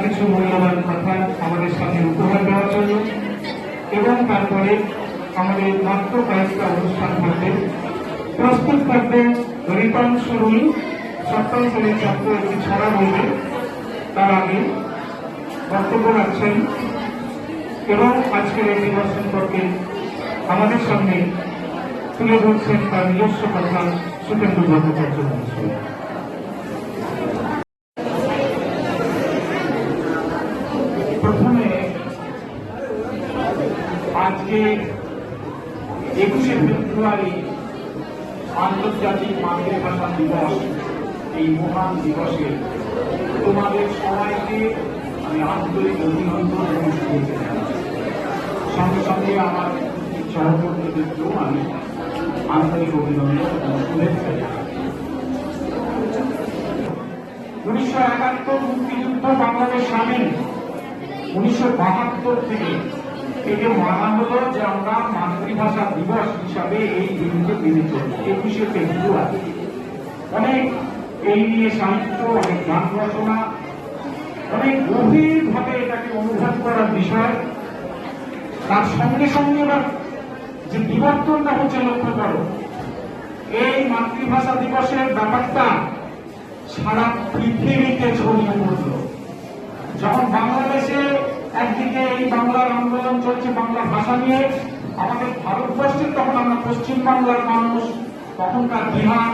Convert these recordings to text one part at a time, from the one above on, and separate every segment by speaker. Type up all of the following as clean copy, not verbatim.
Speaker 1: কিছু মূল্যবান কথা আমাদের সাথে উপহার দেওয়ার জন্য। এবং তারপরে আমাদের মাত্র কয়েকটা অনুষ্ঠান থাকবে। প্রস্তুত থাকবে রিটার্ন শুরুই সপ্তম শ্রেণীর ছাত্র একটি ছড়া বলবে। তার আগে বক্তব্য রাখছেন এবং আজকের এই দিবস সম্পর্কে আমাদের সামনে তুলে ধরছেন তার নিজস্ব কথা সুকেন্দু ভট্টাচার্য মহাশয়। প্রথমে আজকে 21শে ফেব্রুয়ারি আন্তর্জাতিক মাতৃভাষা দিবস, এই মহান দিবসে তোমাদের সবাইকে আমি আন্তরিক অভিনন্দন এবং শুভেচ্ছা জানাচ্ছি। সঙ্গে সঙ্গে আমার সহকর্মীদেরকেও আমি আন্তরিক অভিনন্দন এবং শুভেচ্ছা জানাচ্ছি। 1971 মুক্তিযুদ্ধ বাংলাদেশ স্বাধীন, 1972 থেকে একে মানা হলো যে আমরা মাতৃভাষা দিবস হিসাবে এই দিনকে মেনে চলি 21শে ফেব্রুয়ারি। অনেক এই নিয়ে সাহিত্য, অনেক গান রচনা, অনেক গভীরভাবে এটাকে অনুভব করার বিষয়। তার সঙ্গে সঙ্গে এবার যে বিবর্তনটা হচ্ছে লক্ষ্য করো, এই মাতৃভাষা দিবসের ব্যাপারটা সারা পৃথিবীতে ছড়িয়ে পড়ল। যখন বাংলাদেশে একদিকে এই বাংলার আন্দোলন চলছে বাংলা ভাষা নিয়ে, আমাদের ভারতবর্ষের তখন আমরা পশ্চিম বাংলার মানুষ, তখনকার বিহার,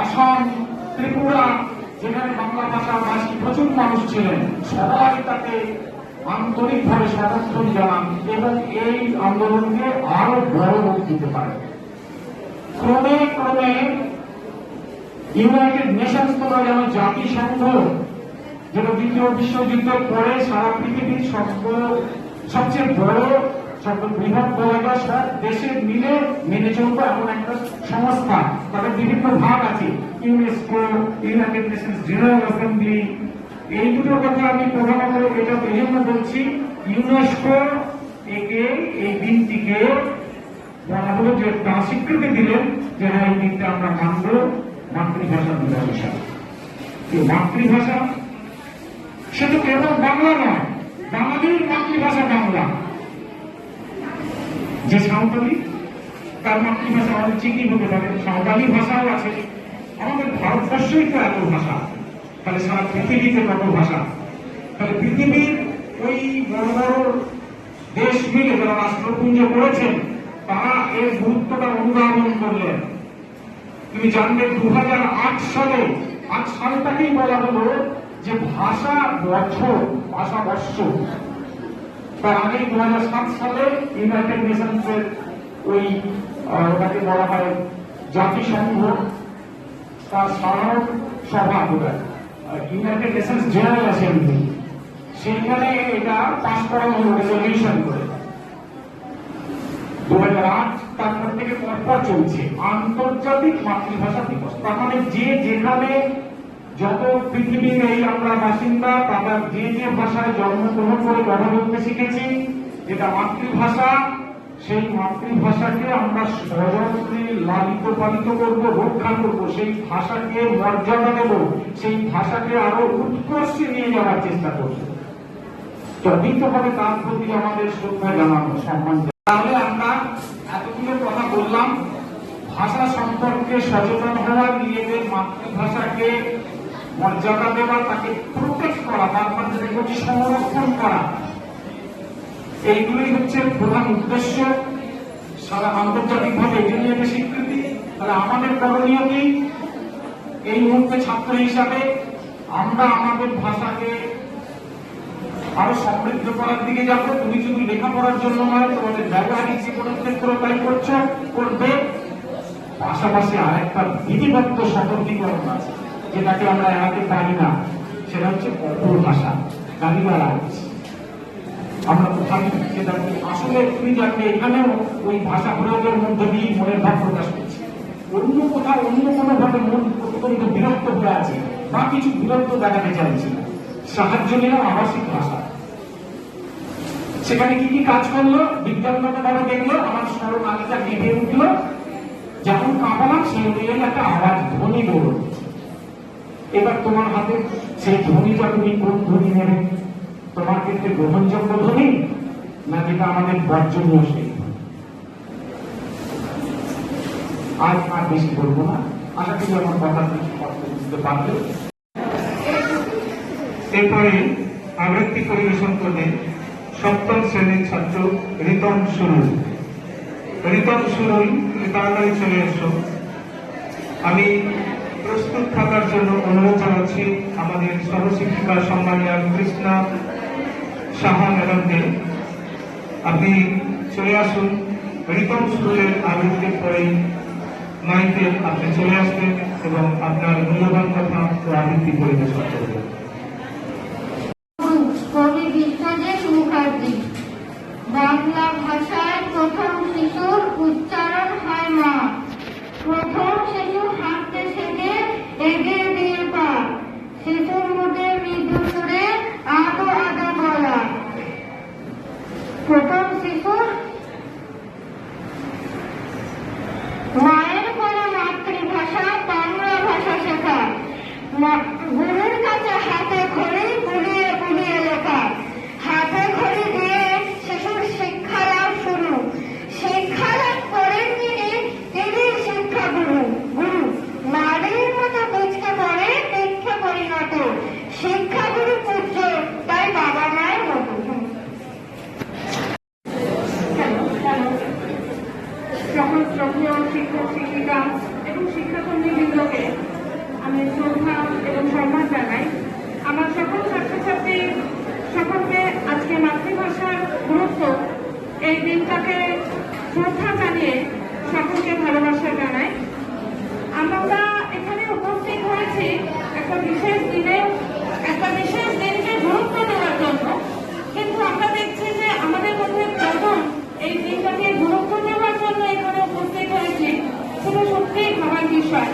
Speaker 1: আসাম, ত্রিপুরা, যেখানে বাংলা ভাষাভাষী প্রচুর মানুষ ছিলেন, সবাই তাকে আন্তরিকভাবে সমর্থন জানান এবং এই আন্দোলনকে আরো বড় রূপ দিতে পারে। ক্রমে ক্রমে ইউনাইটেড নেশনস তোমরা যেন জাতিসংঘ, যেটা দ্বিতীয় বিশ্বযুদ্ধের পরে সারা পৃথিবীর সবচেয়ে বড় বৃহৎ বলা যায় সব দেশের মিলে মেনে চলবো এমন একটা সংস্থা। তাদের বিভিন্ন ভাগ আছে, UNESCO, United Nations general assembly. এই দুটোর কথা আমি প্রধানত এটা এই জন্য বলছি, ইউনেস্কো একে এই দিনটিকে বলা হলো যে তার স্বীকৃতি দিলেন যে হ্যাঁ এই দিনটা আমরা মানব মাতৃভাষা দিবস হিসাবে। মাতৃভাষা সেটা কেবল বাংলা নয়, বাঙালির মাতৃভাষা বাংলা। যে সাঁওতালি, তার মাতৃভাষা আমাদের ঠিকই হতে পারে, সাঁওতালি ভাষাও আছে। আমাদের ভারতবর্ষেই তো এত ভাষা, তাহলে সারা পৃথিবীতে কত ভাষা। তাহলে পৃথিবীর ওই বড় বড় দেশ মিলে যারা রাষ্ট্রপুঞ্জ করেছেন, তারা এর গুরুত্বটা অনুধাবন করলেন। তুমি জানবে 2008 সালে, 8 সালটাকেই বলা হলো যে ভাষা বছর, ভাষা বর্ষ। তার আগে 2007 সালে ইউনাইটেড নেশনস এর ওই ওটাকে বলা হয় জাতিসংঘ, তার সাধারণ সভা, ইউনাইটেড নেশনস জেনারেল অ্যাসেম্বলি, সেইখানে এটা পাস করা হলো রেজলিউশন করে। 2008 তারপর থেকে পরপর চলছে আন্তর্জাতিক মাতৃভাষা দিবস। তার মানে যে যেখানে যত পৃথিবীর এই আমরা বাসিন্দা, তারা যে যে ভাষায় জন্মগ্রহণ করে কথা বলতে শিখেছি, যেটা মাতৃভাষা, সেই মাতৃভাষাকে আমরা সযত্নে লালিত পালিত করব, রক্ষা করব, সেই ভাষাকে মর্যাদা দেব, সেই ভাষাকে আরো উৎকর্ষে নিয়ে যাওয়ার চেষ্টা করব। তদ্বিতীয়ভাবে তার প্রতি আমাদের শ্রদ্ধা জানানো, সম্মান। তাহলে আমরা এতগুলো কথা বললাম, ভাষা সম্পর্কে সচেতন হওয়া, নিজেদের মাতৃভাষাকে মর্যাদা দেওয়া, তাকে প্রোটেক্ট করা, তার মধ্যে সংরক্ষণ করা, এইগুলোই হচ্ছে প্রধান উদ্দেশ্য। সারা আন্তর্জাতিকভাবে এটি নিয়ে একটা স্বীকৃতি। তাহলে আমাদের করণীয় কি? এই মুহূর্তে ছাত্র হিসাবে আমরা আমাদের ভাষাকে আরো সমৃদ্ধ করার দিকে যাবো। তুমি শুধু লেখাপড়ার জন্য নয়, তোমাদের ব্যবহারিক জীবনের ক্ষেত্রেও তাই করবে। পাশাপাশি আরেকটা বিধিবদ্ধ সতর্কীকরণ আছে, যেটাকে আমরা এড়াতে পারি না, সেটা হচ্ছে অপর ভাষা, গালিগালাজ। আমরা তো ভাবি সেটা আসলে তুমি জানবে এখানেও ওই ভাষা প্রয়োগের মধ্যে দিয়ে মনের ভাব প্রকাশ করছে। অন্য কোথাও অন্য কোনো ভাবে মন অত্যন্ত বিরক্ত হয়ে আছে বা কিছু বিরক্ত দেখাতে চাইছে, সাহায্য নিলাম আবাসিক ভাষা। সেখানে কি কি কাজ করলো, বিজ্ঞানগত ভাবে দেখলো, আমার স্মরণ আগেটা বেঁধে উঠলো, যখন কাঁপালাম সেই অনুযায়ী একটা আওয়াজ, ধ্বনি বেরোল। এবার তোমার হাতে সেই ধ্বনিটা তুমি কোন ধ্বনি নেবে, তোমার ক্ষেত্রে গ্রহণযোগ্য ধ্বনি, না যেটা আমাদের বর্জনীয় সেই? আজ আর বেশি বলবো না, আশা করি আমার কথা বুঝতে পারবে।
Speaker 2: এরপরে আবৃত্তি পরিবেশন করলেন সপ্তম শ্রেণীর ছাত্র রিতম সুরুল। রিতম সুরুল, তাড়াতাড়ি চলে এসো। আমি প্রস্তুত থাকার জন্য অনুরোধ জানাচ্ছি আমাদের সহশিক্ষিকা সম্মানীয় কৃষ্ণা সাহা ম্যাডামকে। আপনি চলে আসুন। রিতম সুরুলের আবৃত্তির পরেই মাইকে আপনি চলে আসবেন এবং আপনার মূল্যবান কথা ও আবৃত্তি পরিবেশন করবেন।
Speaker 3: কবি বিশ্বজিৎ মুখার্জি। বাংলা ভাষায় প্রথম শিশুর উচ্চারণ হয় মা। প্রথম শিশু হাঁটতে শেখে এগিয়ে দিয়ে পা। শিশুর মধ্যে মৃদু সুরে আদো আদো গলা। প্রথম শিশুর মায়ের কোলে মাতৃভাষা বাংলা ভাষা শেখা। গুরুর কাছে হাতে খড়ি বুলিয়ে বুলিয়ে লেখা। হাতে খড়ি দিয়ে শিশুর শিক্ষা লাভ শুরু। শিক্ষা লাভ করেন তিনি শিক্ষা গুরু। গুরু নারীর মতো বীজকে পড়ে বৃক্ষে পরিণত। শিক্ষা গুরু পূজ্য, তাই বাবা মায়ের মতো।
Speaker 4: সকল শ্রদ্ধেয় শিক্ষক শিক্ষিকা এবং শিক্ষাকর্মীবৃন্দকে আমি শ্রদ্ধা এবং সম্মান জানাই। আমার সকল ছাত্রছাত্রী সকলকে আজকে মাতৃভাষার গুরুত্ব এই দিনটাকে শ্রদ্ধা জানিয়ে সকলকে ভালোবাসা জানাই। আমরা এখানে উপস্থিত হয়েছি একটা বিশেষ দিনকে গুরুত্ব দেওয়ার জন্য, কিন্তু আমরা দেখছি যে আমাদের মধ্যে যখন এই দিনটাকে গুরুত্ব দেওয়ার জন্য এখানে উপস্থিত হয়েছি, সেটা সত্যিই ভাবার বিষয়।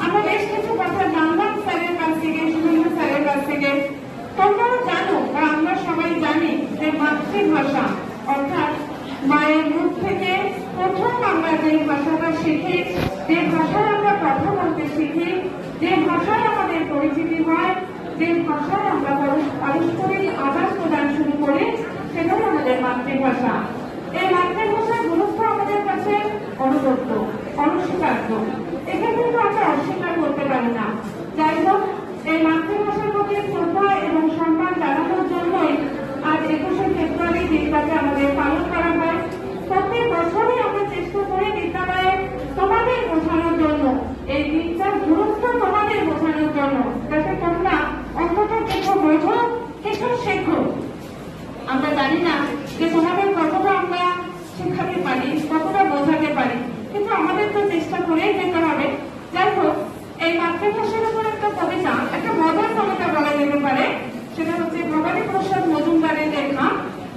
Speaker 4: আমরা বেশ কিছু কথা জানলাম স্যারের কাছ থেকে, সুনীল স্যারের কাছ থেকে। তোমরাও জানো বা আমরা সবাই জানি যে মাতৃভাষা অর্থাৎ মায়ের মুখ থেকে প্রথম আমরা যে ভাষাটা শিখি, যে ভাষায় আমরা কথা বলতে শিখি, যে ভাষায় আমাদের পরিচিতি হয়, যে ভাষায় আমরা পারস্পরিক আদান প্রদান শুরু করি, সেটাই আমাদের মাতৃভাষা। এই মাতৃভাষার গুরুত্ব আমাদের কাছে অনবদ্য, অনস্বীকার্য। এটা কিন্তু আমরা অস্বীকার করতে পারি না। যাই হোক, এই মাতৃভাষার প্রতি শ্রদ্ধা এবং সম্মান জানানোর জন্যই আজ 21শে ফেব্রুয়ারি দিনটাকে আমাদের পালন করা হয়। প্রত্যেক বছরই আমরা চেষ্টা করি বিদ্যালয়ে তোমাদের বোঝানোর জন্য, এই দিনটার গুরুত্ব তোমাদের বোঝানোর জন্য, যাতে তোমরা অন্তত কিছু বোঝো, কিছু শেখো। আমরা জানি না যে তোমাদের কতটা আমরা শেখাতে পারি, কতটা বোঝাতে পারি, কিন্তু আমাদের তো চেষ্টা করেই যেতে হবে। যাই হোক, এই মাতৃভাষার উপর একটা কবিতা, একটা মজার কবিতা বলা যেতে পারে। সেটা হচ্ছে ভবানী প্রসাদ মজুমদারের লেখা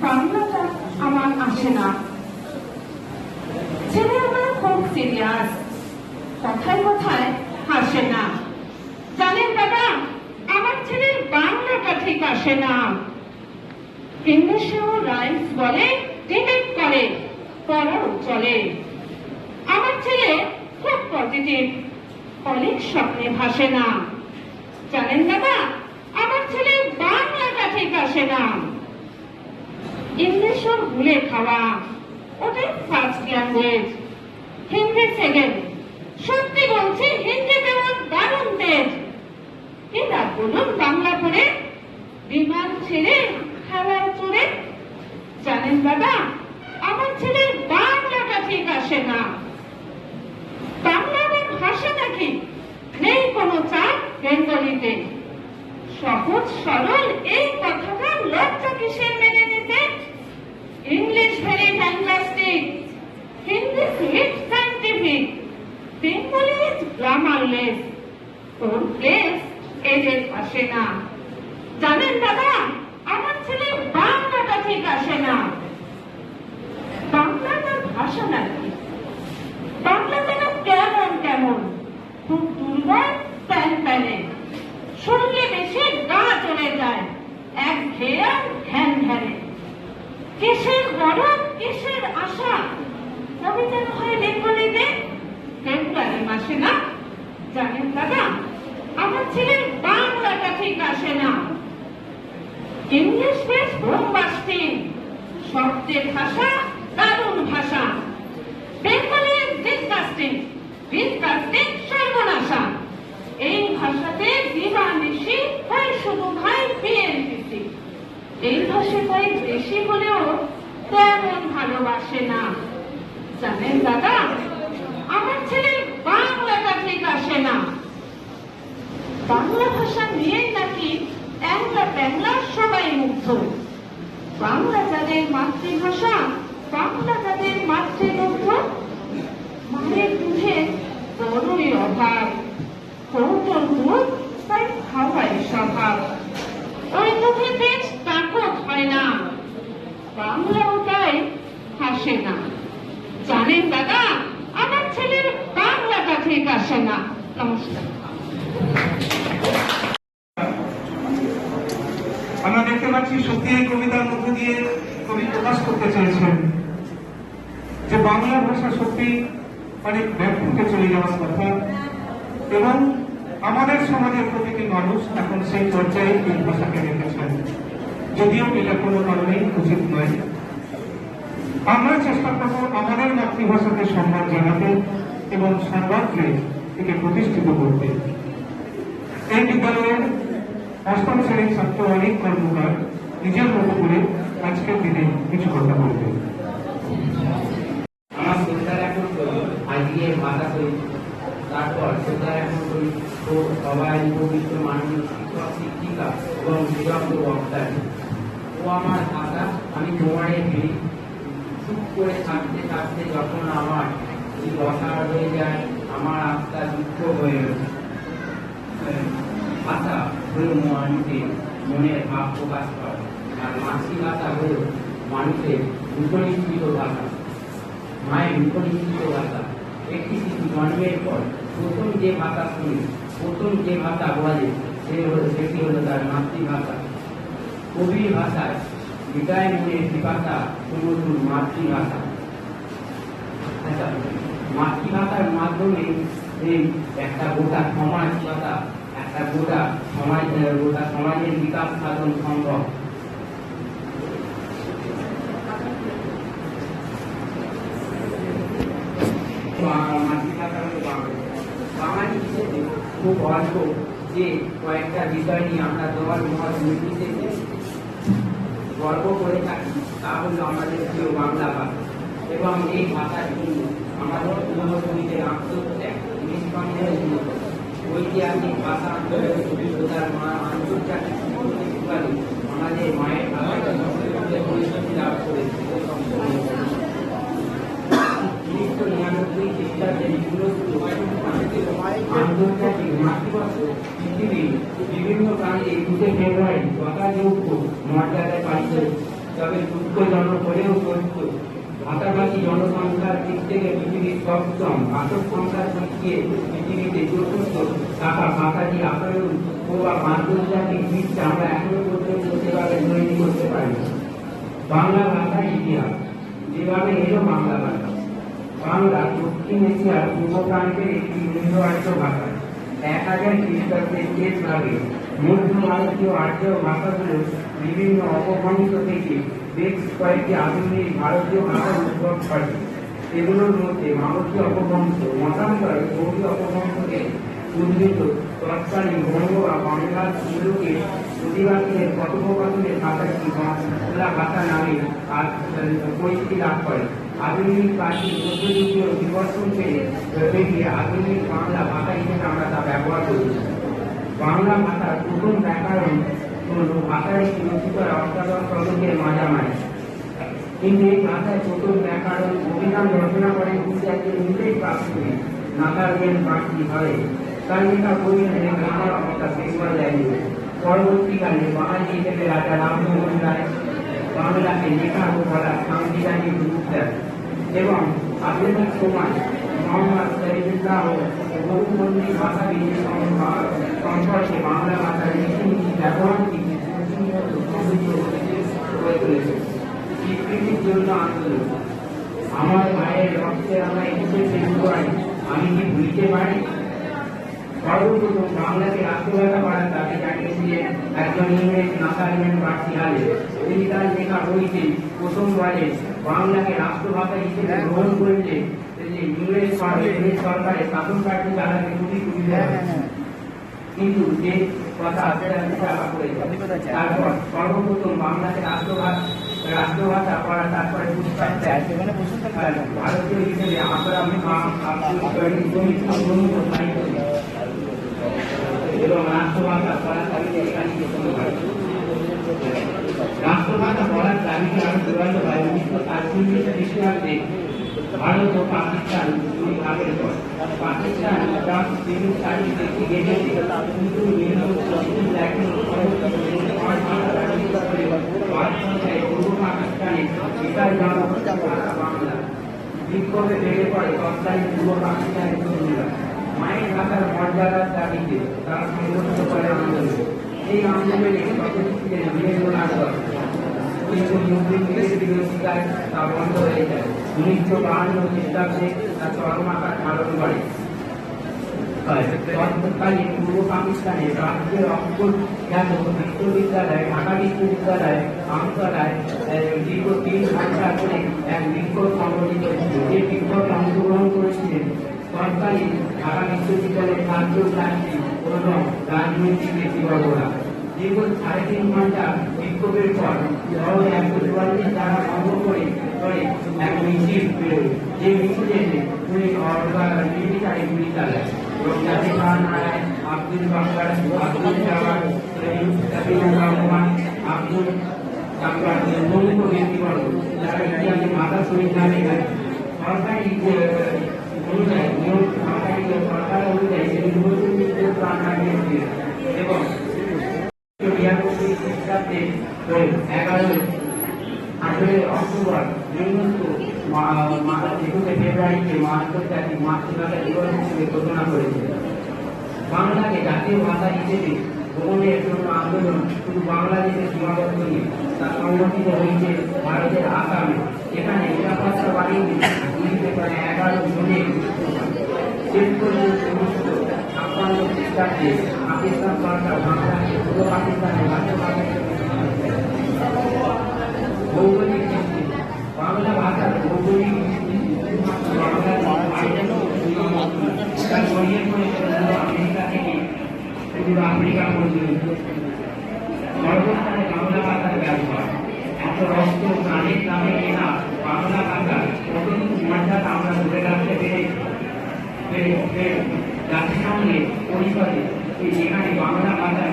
Speaker 4: বাংলাটা আমার আসে না। ছেলে আমার খুব সিরিয়াস, কথায় কথায় হাসে না। জানেন দাদা, আমার ছেলের বাংলাটা ঠিক আসে না। ইংলিশেও রাইমস বলে, ডিবেট করে, পড়াও চলে। আমার ছেলে খুব পজিটিভ, অনেক স্বপ্নে ভাসে না। জানেন দাদা, আমার ছেলে বাংলাটা ঠিক আসে না। ইংলিশ ওর ভুলে খাওয়া, ওটাই ফার্স্ট ল্যাঙ্গুয়েজ, হিন্দি সেকেন্ড। সত্যি বলছি, হিন্দিতে ওর দারুণ তেজ। এরা বলুন বাংলা পড়ে, বিমান ছেড়ে খেলায় চড়ে। জানেন দাদা, আমার ছেলের বাংলাটা ঠিক আসে না। বাংলা আমার ভাষা নাকি? নেই কোনো চাপ বেঙ্গলিতে। সহজ সরল এই কথাটা লজ্জা কিসের মেনে নিতে? English very fantastic, Hindi sweet scientific, Bengali is grammarless. তোর প্লেস এদের আসে না। জানেন দাদা, আমার ছেলে বাংলাটা ঠিক আসে না। বাংলা তার ভাষা নাকি? বাংলা যেন কেমন কেমন, খুব দুর্বল, প্যান প্যানে। শুনলে বেশি গা চলে যায়, এক ঘেয়া ধ্যান ধ্যানে। কিসের গরম, কিসের আশা, কবিতা হয় বেঙ্গলিতে, ফেব্রুয়ারি মাসে না। জানেন দাদা, আমার ছেলের বাংলাটা ঠিক আসে না। ইংলিশ বেশ বোমবাস্টিং, শব্দের ভাষা দারুণ ভাষা। বেঙ্গলি ডিসকাস্টিং, ডিসকাস্টিং সর্বনাশা। এই ভাষাতে দিবানিশি হয় শুধু ভাই বিএনপিসি। এই ভাষাটাই বেশি হলেও তেমন ভালোবাসে না। জানেন দাদা, আমার ছেলে বাংলাটা ঠিক আসে না। বাংলা ভাষা নিয়েই নাকি একটা প্যাংলা সবাই মুগ্ধ। বাংলা যাদের মাতৃভাষা, বাংলা যাদের মাতৃমুগ্ধ, মায়ের দুধের বড়ই অভাব। কৌতল দুধ তাই খাওয়াই স্বভাব। ওই দুধে বেশ তাকত হয় না, বাংলাও তাই হাসে না। জানেন দাদা, আমার ছেলের বাংলাটা ঠিক আসে না। নমস্কার।
Speaker 2: আমরা দেখতে পাচ্ছি সত্যি এই কবিতার মধ্য দিয়ে কবি প্রকাশ করতে চেয়েছেন যে বাংলা ভাষা সত্যি অনেক ব্যাপকে চলে যাওয়ার কথা, এবং আমাদের সমাজের প্রতিটি মানুষ এখন সেই পর্যায়ে এই ভাষাকে রেখেছেন, যদিও এটা কোনো কারণেই উচিত নয়। আমরা চেষ্টা করব আমাদের মাতৃভাষাকে সম্মান জানাতে এবং সর্বাগ্রে একে প্রতিষ্ঠিত করতে। এই বিদ্যালয়ের অষ্টম শ্রেণীর ছাত্র অনেক কর্মকার নিজের মতো করে আজকের দিনে কিছু কথা বলবে।
Speaker 5: আমার শ্রদ্ধার এখন করি আজকে ভাষা করি, তারপর শ্রদ্ধার এখন করি তো সবাই পবিত্র মাননীয় শিক্ষক শিক্ষিকা এবং বিদগ্ধ বক্তা। ও আমার ভাষা আমি তোমারে ফিরি, চুপ করে থাকতে থাকতে যখন আমার কথা হয়ে যায়, আমার আত্মা দুঃখ হয়ে ওঠে। ভাষা হল মানুষের মনের ভাব প্রকাশ করে, আর মাতৃভাষা হল মানুষের উপনিষ্ঠিত ভাষা, মায়ের উপনিষ্ঠিত ভাষা। একটি শিশু জন্মের পর প্রথম যে ভাষা শুনে, প্রথম যে ভাষা বলে সেটি হল তার মাতৃভাষা। কবির ভাষায় বিদায় মনের পিপাসা সমুদ্র মাতৃভাষা। মাতৃভাষার মাধ্যমে এই একটা গোটা সমাজ কথা, একটা গোটা সমাজের বিকাশ সাধন সম্ভব। মাতৃভাষা হল বাংলা। বাঙালি হিসেবে খুব অল্প যে কয়েকটা বিষয় নিয়ে আমরা দল মত নির্বিশেষে গর্ব করে থাকি, তা হল আমাদের প্রিয় বাংলা ভাষা এবং এই ভাষার জন্য আমাদের পূর্বপুরুষের আত্মত্যাগ নিষ্পন্দের উন্নত ঐতিহাসিক ভাষা আন্দোলনের অভিজ্ঞতার আন্তর্জাতিক স্বীকৃতি আমাদের মায়ের ভাষাকে পরিস্থিতি লাভ করেছে। 1999 খ্রিস্টাব্দে আন্তর্জাতিক মাতৃভাষা পৃথিবীর বিভিন্ন প্রান্তে 21শে ফেব্রুয়ারি যথাযোগ্য মর্যাদায় পালিত। তবে দুঃখজনক হলেও সত্য, ভাষাভাষী জনসংখ্যার দিক থেকে পৃথিবীর সপ্তম, আসল সংখ্যার দিক দিয়ে পৃথিবীতে চতুর্থ থাকা ভাষাটি আকারণ ও আন্তর্জাতিক দিকটা আমরা এখনো পর্যন্ত সেভাবে তৈরি করতে পারি। বাংলা ভাষার ইতিহাস যেভাবে এলো বাংলা ভাষা। বাংলা দক্ষিণ এশিয়ার পূর্ব প্রান্তের একটি ইন্দো আর্য ভাষা। 1000 খ্রিস্টাব্দের শেষ ভাগে মধ্য ভারতীয় আর্য ভাষাগুলো বিভিন্ন অপভ্রংশ থেকে বেশ কয়েকটি আধুনিক ভারতীয় ভাষার উদ্ভব ঘটে। এগুলোর মধ্যে মাগধী অপভ্রংশ, মতান্তর, গৌড়ী অপভ্রংশকে উদ্ধৃত তৎকালীন বঙ্গ বা বাংলার সুযোগে অধিবাসীদের কথোপকথনের ভাষাটি বাংলা ভাষা নামে পরিচিতি লাভ করে। আধুনিক প্রাচীন মধ্যযুগীয় বিবর্তন পেরিয়ে আধুনিক বাংলা ভাষা হিসেবে আমরা তা ব্যবহার করি। বাংলা ভাষার প্রথম ব্যাকরণ ভাষার একটি রচিত অষ্টাদশ শতকের মাঝামাঝি। কিন্তু এই ভাষায় প্রথম ব্যাকরণ অভিধান রচনা করেন একজন ইংরেজ প্রাক্তনী নাথানিয়েল পার্সি হয়। তার লেখা বই গ্রামার অবস্থা বেঙ্গল ল্যাঙ্গুয়েজ। পরবর্তীকালে বাঙালি হিসেবে রাজা রামমোহন রায় বাংলাকে লেখা ও বলা সাংবিধানিক রূপ দেন এবং আধুনিক সময় মোহাম্মদ শরীফুল্লাহ বহুমন্ত্রী ভাষাবিদের সম্পর্কে বাংলা ভাষার নীতি ব্যবহারটি করে তুলেছে। স্বীকৃতির জন্য আন্দোলন। আমার মায়ের রক্তে আমরা 21শে ফেব্রুয়ারি আমি কি ভুলতে পারি? সর্বপ্রথম বাংলাকে রাষ্ট্রভাষা করার দাবি জানিয়েছিলেন একজন ইংরেজ নাসারিয়ান পার্সিয়ালে। তিনি তার লেখা বইতে প্রথম বলেন, বাংলাকে রাষ্ট্রভাষা হিসেবে গ্রহণ করলে ইংরেজ সরকারের শাসন কার্য চালাতে খুবই সুবিধা হবে। কিন্তু যে কথা আস্তে আস্তে চাপা পড়ে যায়। তারপর সর্বপ্রথম বাংলাকে রাষ্ট্রভাষা করা, তারপরে ভারতীয় হিসেবে এবং রাষ্ট্রভাষা করার দাবিতে এখানে রাষ্ট্রভাষা বলার দাবিতে আরো জোরালো হয় 1948 খ্রিস্টাব্দে ভারত ও পাকিস্তান দুই ভাগের পর। পাকিস্তান বিভিন্ন তারিখ দেখে গেছে, কিন্তু পূর্ব পাকিস্তানে বিশাল বাংলা বিক্ষোভে বেড়ে পড়ে তৎকালীন পূর্ব পাকিস্তানের তরুণরা। মায়ের ভাষার মর্যাদার দাবিতে তারা সংগঠিত করে আন্দোলন। এই আন্দোলনে সদস্য ছিলেন বীরেন্দ্রনাথ দত্ত, কিন্তু মুসলিম লীগের বিরোধিতায় তা বন্ধ হয়ে যায়। 1952 খ্রিস্টাব্দে তা চরম আকার ধারণ করে। তৎকালীন পূর্ব পাকিস্তানে রাজ্যের অক্ষর খ্যাত বিশ্ববিদ্যালয়, ঢাকা বিশ্ববিদ্যালয় আমতলায় দীর্ঘ 3 ঘন্টা করে এক বিক্ষোভ সংগঠিত ছিল। যে বিক্ষোভে অংশগ্রহণ করেছিলেন তৎকালীন ঢাকা বিশ্ববিদ্যালয়ের ছাত্র ছাত্রী এবং রাজনৈতিক ব্যক্তিবর্গরা। দীর্ঘ 3.5 ঘন্টা বিক্ষোভের পর শহরে 144 ধারা ভঙ্গ করে এক মিছিল বেরোয়। যে মিছিলে নির্বিচারে গুলি চালায় এবং যাতে নারায়ণ, আব্দুল বাকর, আব্দুল জাওয়াদ, রহমান, আব্দুল জাফর প্রমুখ ব্যক্তিবর্গ যারা ইতিহাসে মাথা শহীদ নামে গেছে। সরকারি অনুযায়ী প্রাণ হারিয়েছে এবং 18 অক্টোবর 21 ফেব্রুয়ারিতে আন্তর্জাতিক মাতৃভাষা দিবস হিসেবে ঘোষণা করেছে। বাংলাকে জাতীয় ভাষা হিসেবে গ্রহণের জন্য আন্দোলন শুধু বাংলাদেশে সীমাবদ্ধ নেই, তা সংগঠিত হয়েছে ভারতের আসামে। এখানে নিরাপত্তা বাহিনী 11 জুনে শেষ পর্যন্ত 1956 খ্রিস্টাব্দে পাকিস্তান সরকার বাংলাকে পূর্ব পাকিস্তানের রাষ্ট্রভাষা ভৌগোলিক ভিত্তি। বাংলা ভাষার ভৌগোলিক আমেরিকা থেকে আফ্রিকা পর্যন্ত সর্বস্থানে বাংলা ভাষার ব্যবহার। এত রক্ত প্রাণের নামে কেনা বাংলা ভাষার কতটুকু মর্যাদা আমরা ধরে রাখতে পেরে জাতিসংঘে পরিষদে যেখানে বাংলা ভাষার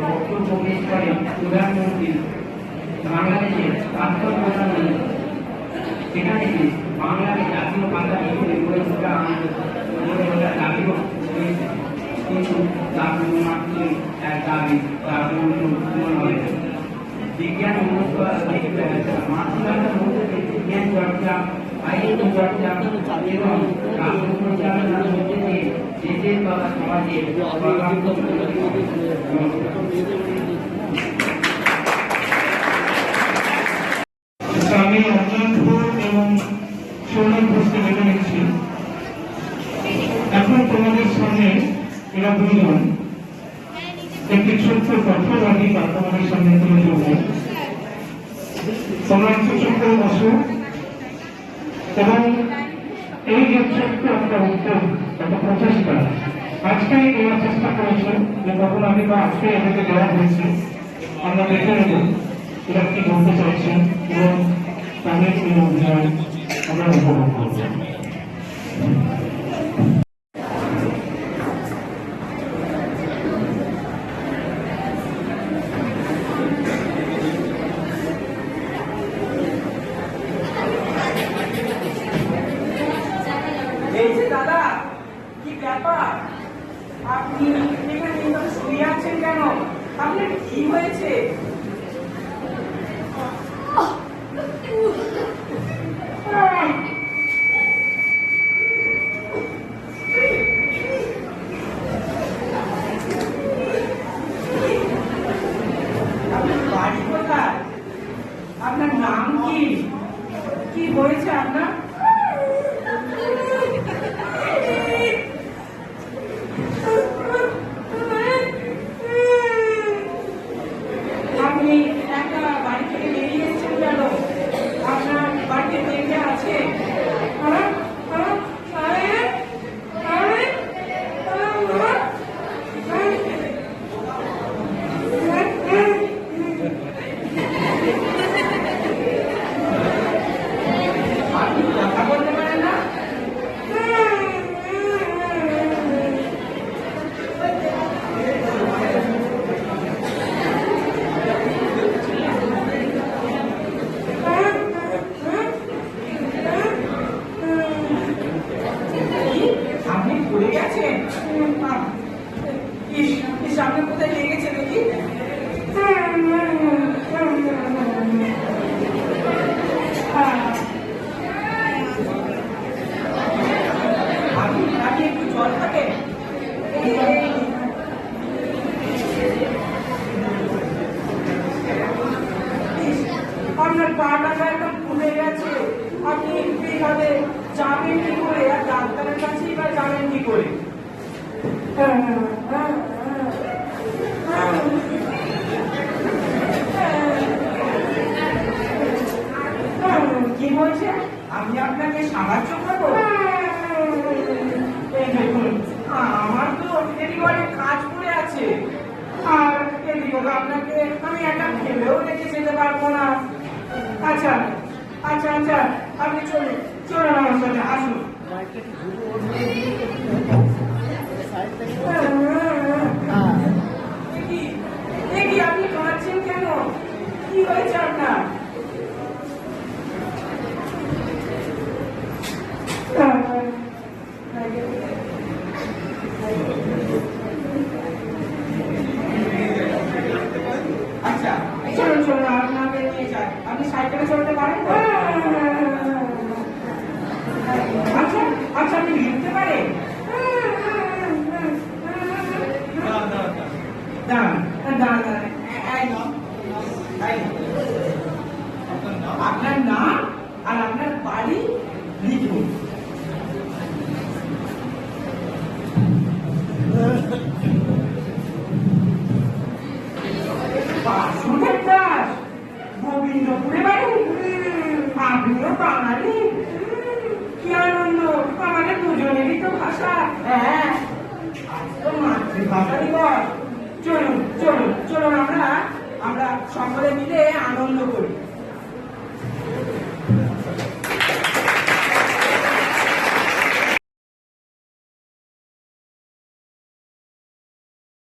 Speaker 5: বক্তব্য পেশ করেন প্রধানমন্ত্রী বাংলাদেশের রাষ্ট্র প্রধান, সেখানে বাংলাকে জাতীয় ভাষা হিসেবে গড়ে ওঠার দাবি হয়েছে। কিন্তু তার মাত্র এক দাবি, তার পূরণ হয়। বিজ্ঞান মাতৃভাষার মধ্যে বিজ্ঞান চর্চা, সাহিত্য চর্চা এবং রাষ্ট্র পরিচালনার মধ্যে দিয়ে দেশের তথা সমাজের
Speaker 2: আমি অঞ্জনপুর এবং সৌরভকে বেছে নিচ্ছি। এখন তোমাদের সামনে এরা দুজন একটি ছোট্ট তথ্যবাদী বা তোমাদের সামনে তুলে ধরবে। তোমরা একটু ছোট্ট বসো এবং এই যে ছোট্ট একটা উদ্যোগ, একটা প্রচেষ্টা আজকে এরা চেষ্টা করেছে যে তখন আমি বা আজকে এদেরকে দেওয়া হয়েছে, আমরা দেখে নেব এরা কি বলতে চাইছেন এবং তাদের এই অভিনয় আমরা উপভোগ করব।
Speaker 6: দাদা, কি ব্যাপার? আপনি এখানে শুয়ে আছেন কেন? আপনার কি হয়েছে? আপনার বাড়ি কোথায়? আপনার নাম কি? কি হয়েছে আপনার? আপনার পাটা একদম ফুলে গেছে, আপনি এইভাবে যাবেন কি করে, আর ডাক্তারের কাছেই বা যাবেন কি করে? কি বলছে? আমি আপনাকে সাহায্য করবো? এই দেখুন, আমার তো এদিকে অনেক কাজ পড়ে আছে, আর এদিকে আপনাকে আমি একটা ভেবেও রেখে যেতে পারবো না। আচ্ছা আচ্ছা আচ্ছা, আপনি চলুন চলুন আমার সাথে আসুন। দেখি আপনি কাঁদছেন কেন? কি হয়েছে আপনার? আচ্ছা চলুন চলুন, আপনাকে নিয়ে যাই। আপনি সাইকেলে চলতে পারেন তো? আচ্ছা আচ্ছা, আপনি লিখতে পারেন? দাঁড়ান দাঁড়ান দাঁড়ান, আপনার নাম আর আপনার বাড়ি লিখুন। বাসুদেব দাস, গোবিন্দপুরে বাড়ি। আপনিও বাঙালি? কি আনন্দ, আমাদের দুজনেরই তো ভাষা। হ্যাঁ, আজ তো মাতৃভাষা দিবস। চলুন চলুন চলুন, আমরা সকলে মিলে আনন্দ